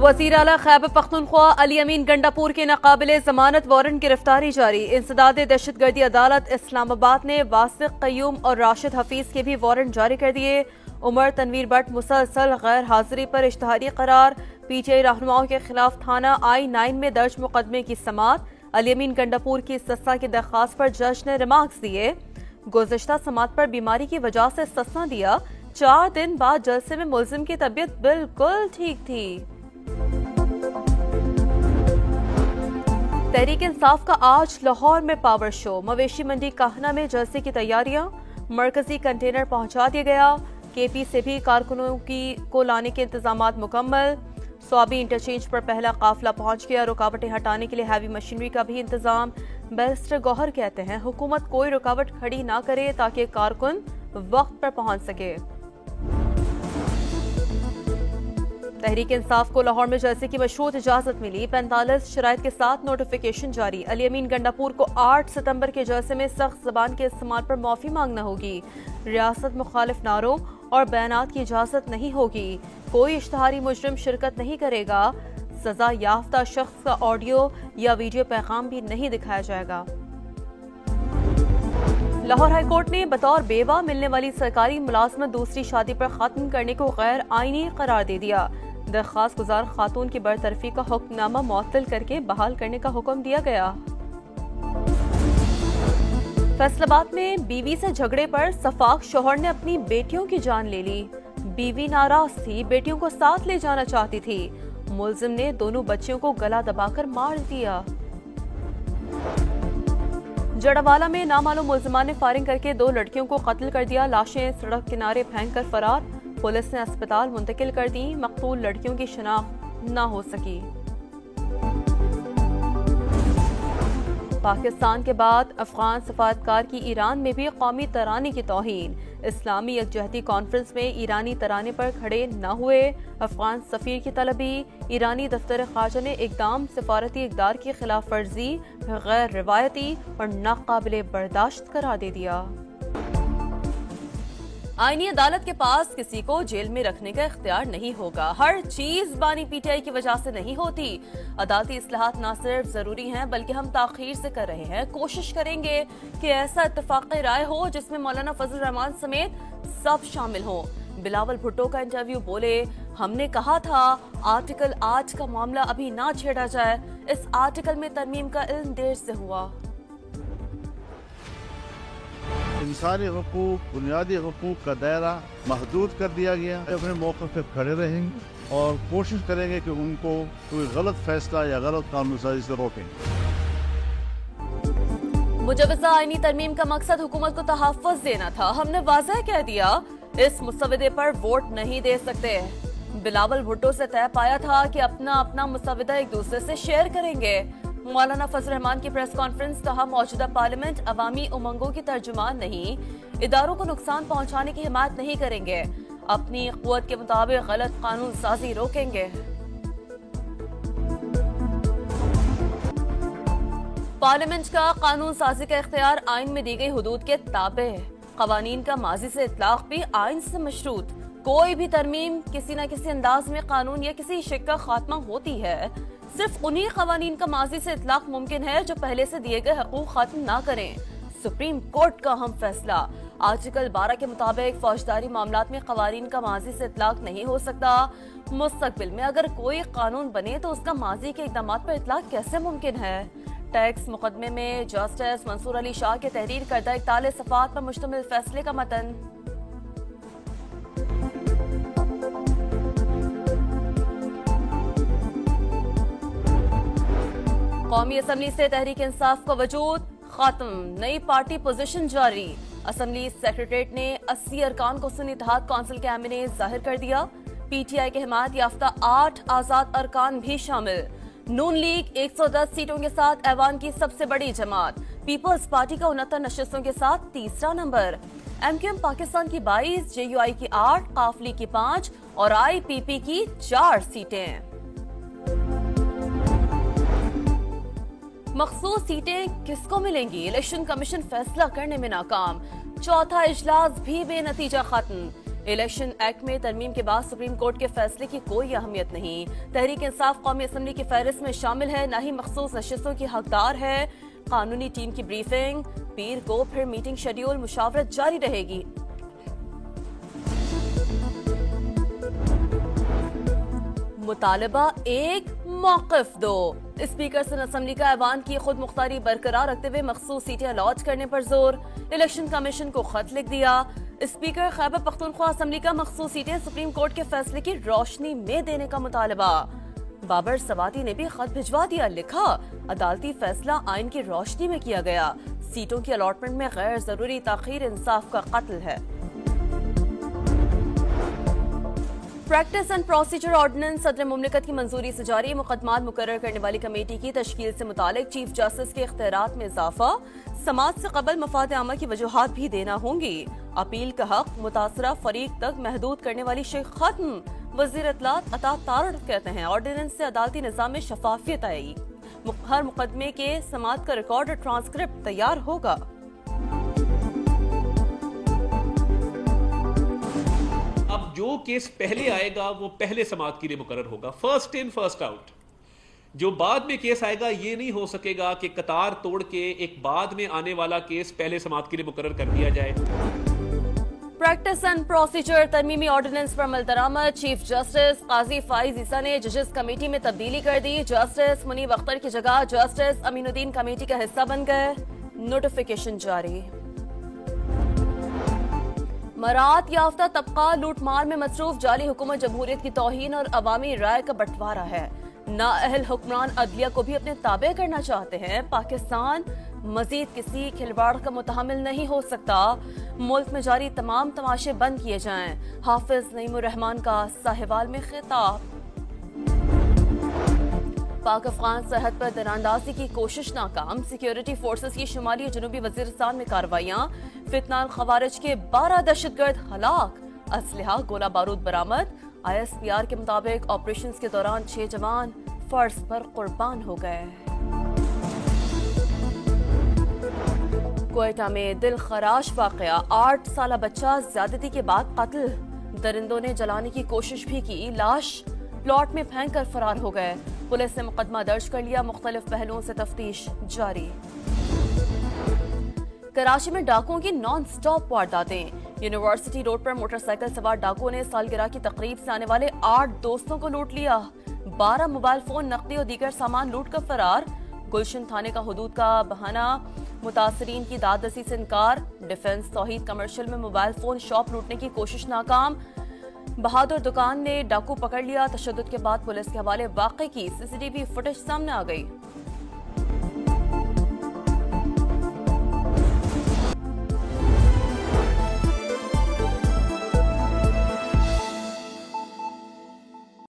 वज़ीर आला खैबर पख्तूनख्वा अली अमीन गंडापुर के नाकाबिले जमानत वारंट गिरफ्तारी जारी। इंसदाद दहशतगर्दी अदालत इस्लामाबाद ने वासिक कयूम और राशिद हफीज के भी वारंट जारी कर दिए। उमर तनवीर भट्ट मुसलसल गैर हाजिरी पर इश्तहारी करार। पीटीआई रहनुमाओं के खिलाफ थाना I-9 में दर्ज मुकदमे की समात। अली अमीन गंडापुर की सस्ता की दरख्वास्त पर जज ने रिमार्क्स दिए। गुज़श्ता समात पर बीमारी की वजह से सस्ता दिया। 4 दिन बाद जलसे में मुल्जिम की तबीयत बिल्कुल ठीक थी। तहरीक इंसाफ का आज लाहौर में पावर शो। मवेशी मंडी काहना में जलसे की तैयारियां। मरकजी कंटेनर पहुंचा दिया गया। केपी से भी कारकुनों को लाने के इंतजामात मुकम्मल। स्वाबी इंटरचेंज पर पहला काफिला पहुंच गया। रुकावटें हटाने के लिए हैवी मशीनरी का भी इंतजाम। बैरिस्टर गौहर कहते हैं हुकूमत कोई रुकावट खड़ी ना करे ताकि कारकुन वक्त पर पहुंच सके। तहरीक इंसाफ को लाहौर में जलसे की मशरूत इजाजत मिली। 45 शराइत के साथ नोटिफिकेशन जारी। अली अमीन गंडापुर को 8 सितंबर के जलसे में सख्त जबान के इस्तेमाल पर माफी मांगना होगी। रियासत मुखालिफ नारों और बयानात की इजाजत नहीं होगी। कोई इश्तहारी मुजरिम शिरकत नहीं करेगा। सजा याफ्ता शख्स का ऑडियो या वीडियो पैगाम भी नहीं दिखाया जाएगा। लाहौर हाईकोर्ट ने बतौर बेवा मिलने वाली सरकारी मुलाजमत दूसरी शादी पर खत्म करने को गैर आईनी करार दे दिया। दरख्वास्त गुजार खातून की बरतरफी का हुक्मनामा मुअत्तल करके बहाल करने का हुक्म दिया गया। फैसलाबाद में बीवी से झगड़े पर सफाक शौहर ने अपनी बेटियों की जान ले ली। बीवी नाराज थी, बेटियों को साथ ले जाना चाहती थी। मुल्जिम ने दोनों बच्चियों को गला दबाकर मार दिया। जड़ावाला में नामालूम मुल्जिमान ने फायरिंग करके 2 लड़कियों को कत्ल कर दिया। लाशें सड़क किनारे फेंककर फरार। पुलिस ने अस्पताल मुंतकिल कर दी। मकतूल लड़कियों की शनाख्त न हो सकी। पाकिस्तान के बाद अफगान सफारतकार की ईरान में भी कौमी तराने की तौहीन। इस्लामी यकजहती कॉन्फ्रेंस में ईरानी तराने पर खड़े न हुए। अफगान सफीर की तलबी। ईरानी दफ्तर खारजा ने इकदाम सफारती इक़दार की खिलाफ वर्जी गैर रिवायती और नाकाबिले बर्दाश्त करार दे दिया। आईनी अदालत के पास किसी को जेल में रखने का इख्तियार नहीं होगा। हर चीज बानी पीटीआई की वजह से नहीं होती। अदालती इस्लाहात न सिर्फ जरूरी हैं बल्कि हम ताखीर से कर रहे हैं। कोशिश करेंगे कि ऐसा इत्तफाक राय हो जिसमें मौलाना फजल रहमान समेत सब शामिल हो। बिलावल भुट्टो का इंटरव्यू। बोले हमने कहा था आर्टिकल 8 का मामला अभी ना छेड़ा जाए। इस आर्टिकल में तरमीम का इल्म देर से हुआ। इंसानी हकूक बुनियादी हकूक का दायरा महदूद कर दिया गया। अपने मौके पर खड़े रहेंगे और कोशिश करेंगे कि उनको कोई गलत फैसला या गलत कानून साजी से रोकें। मुजव्वज़ा आईनी तरमीम का मकसद हुकूमत को तहफ़्फ़ुज़ देना था। हमने वाज़ेह कह दिया इस मुसवदे पर वोट नहीं दे सकते। बिलावल भुट्टो से तय पाया था कि अपना मुसवदा एक दूसरे से शेयर करेंगे। मौलाना फजल रहमान की प्रेस कॉन्फ्रेंस। कहा मौजूदा पार्लियामेंट अवामी उमंगों की तर्जुमान नहीं, इदारों को नुकसान पहुंचाने की हिमायत नहीं करेंगे। अपनी क़ुव्वत के मुताबिक गलत कानून साजी रोकेंगे। पार्लियामेंट का कानून साजी का इख्तियार आइन में दी गई हुदूद के ताबे है। कवानीन का माजी से इतलाक भी आइन से मशरूत। कोई भी तरमीम किसी न किसी अंदाज में कानून या किसी शिक का खात्मा होती है। सिर्फ उन्हीं कवानीन का माजी से इतलाक मुमकिन है जो पहले से दिए गए हकूक खत्म ना करें। सुप्रीम कोर्ट का अहम फैसला। आर्टिकल 12 के मुताबिक फौजदारी मामलात में कवानीन का माजी से इतलाक नहीं हो सकता। मुस्तकबिल में अगर कोई कानून बने तो उसका माजी के इक़दामात पर इतलाक कैसे मुमकिन है। टैक्स मुकदमे में जस्टिस मंसूर अली शाह के तहरीर करदा 41 सफ़हात पर मुश्तमिल फैसले का मतन। कौमी असम्बली से तहरीक इंसाफ का वजूद खत्म। नई पार्टी पोजीशन जारी। असम्बली सेक्रेटरीट ने 80 अरकान को सुन्नी इत्तेहाद कौंसिल के एम ने जाहिर कर दिया। पीटीआई के हिमायत याफ्ता 8 आजाद अरकान भी शामिल। नून लीग 110 सीटों के साथ ऐवान की सबसे बड़ी जमात। पीपल्स पार्टी का 69 नशिस्तों के साथ तीसरा नंबर। एमक्यूएम पाकिस्तान की 22, जेयूआई की 8, काफली की 5 और आईपीपी की 4 सीटें। मखसूस सीटें किसको मिलेंगी? इलेक्शन कमीशन फैसला करने में नाकाम। चौथा इजलास भी बेनतीजा खत्म। इलेक्शन एक्ट में तरमीम के बाद सुप्रीम कोर्ट के फैसले की कोई अहमियत नहीं। तहरीक इंसाफ कौमी असम्बली की फहरिस्त में शामिल है, न ही मखसूस नशिस्तों की हकदार है। कानूनी टीम की ब्रीफिंग पीर को, फिर मीटिंग शेड्यूल, मुशावरत जारी रहेगी। मुतालबा एक, मौक़िफ दो। स्पीकर सन असम्बली का ऐवान की खुद मुख्तारी बरकरार रखते हुए मखसूस सीटें अलॉट करने पर जोर। इलेक्शन कमीशन को खत लिख दिया। स्पीकर खैबर पख्तूनख्वा असम्बली का मखसूस सीटें सुप्रीम कोर्ट के फैसले की रोशनी में देने का मुतालबा। बाबर सवाती ने भी खत भिजवा दिया, लिखा अदालती फैसला आइन की रोशनी में किया गया। सीटों की अलॉटमेंट में गैर जरूरी ताखीर इंसाफ का कत्ल है। प्रैक्टिस एंड प्रोसीजर ऑर्डिनेंस सदर मुमलिकत की मंजूरी से जारी। मुकदमात मुकर्रर करने वाली कमेटी की तश्कील से मुतालिक चीफ जस्टिस के इख्तियारात में इजाफा। समाअत से कबल मफाद आमा की वजूहात भी देना होंगी। अपील का हक मुतासरा फरीक तक महदूद करने वाली शे खत्म। वजीर इत्तलात अता तारड़ कहते हैं ऑर्डिनेंस से अदालती निज़ाम में शफाफियत आएगी। हर मुकदमे के समाअत का रिकॉर्ड और ट्रांसक्रिप्ट तैयार होगा। अब जो केस पहले आएगा वो पहले समाअत के लिए मुकर्रर होगा, फर्स्ट इन फर्स्ट आउट। जो बाद में केस आएगा ये नहीं हो सकेगा कि कतार तोड़ के एक बाद में आने वाला केस पहले समाअत के लिए मुकर्रर कर दिया जाए। प्रैक्टिस एंड प्रोसीजर तरमीमी ऑर्डिनेंस पर अमल दरामद। चीफ जस्टिस काजी फाइज ईसा ने जजेस कमेटी में तब्दीली कर दी। जस्टिस मुनीब अख्तर की जगह जस्टिस अमीनुद्दीन कमेटी का हिस्सा बन गए। नोटिफिकेशन जारी। मरात याफ्ता तबका लूटमार में मसरूफ। जाली हुकूमत जमहूरियत की तौहीन और अवामी राय का बंटवारा है। नाअहल हुक्मरान अदलिया को भी अपने ताबे करना चाहते हैं। पाकिस्तान मजीद किसी खिलवाड़ का मुतहम्मिल नहीं हो सकता। मुल्क में जारी तमाम तमाशे बंद किए जाएं। हाफिज नईमुर रहमान का साहिवाल में खिताब। पाक अफगान सरहद पर दरानंदाजी की कोशिश नाकाम। सिक्योरिटी फोर्सेस की शुमाली और जनूबी वजीरिस्तान में कार्रवाइयां। फितनाल खवारिज के 12 दहशतगर्द हलाक। असलहा गोला बारूद बरामद। ISPR के मुताबिक ऑपरेशन के दौरान 6 जवान फर्ज पर कुर्बान हो गए। क्वेटा में दिल खराश वाकया। 8 साल बच्चा ज्यादती के बाद कत्ल। दरिंदों ने जलाने की कोशिश भी की। लाश प्लॉट में फेंक कर फरार हो गए। पुलिस ने मुकदमा दर्ज कर लिया। मुख्तलिफ पहलुओं से तफ्तीश जारी। कराची में डाकुओं की नॉन स्टॉप वारदातें। यूनिवर्सिटी रोड पर मोटरसाइकिल सवार डाकुओं ने सालगिरह की तकरीब से आने वाले 8 दोस्तों को लूट लिया। 12 मोबाइल फोन, नकदी और दीगर सामान लूट कर फरार। गुलशन थाने का हुदूद का बहाना। मुतासरीन की दादरसी से इनकार। डिफेंस तौहीद कमर्शियल में मोबाइल फोन शॉप लूटने की कोशिश नाकाम। बहादुर दुकान ने डाकू पकड़ लिया। तशद्दुद के बाद पुलिस के हवाले वाक़े की CCTV फुटेज सामने आ गई।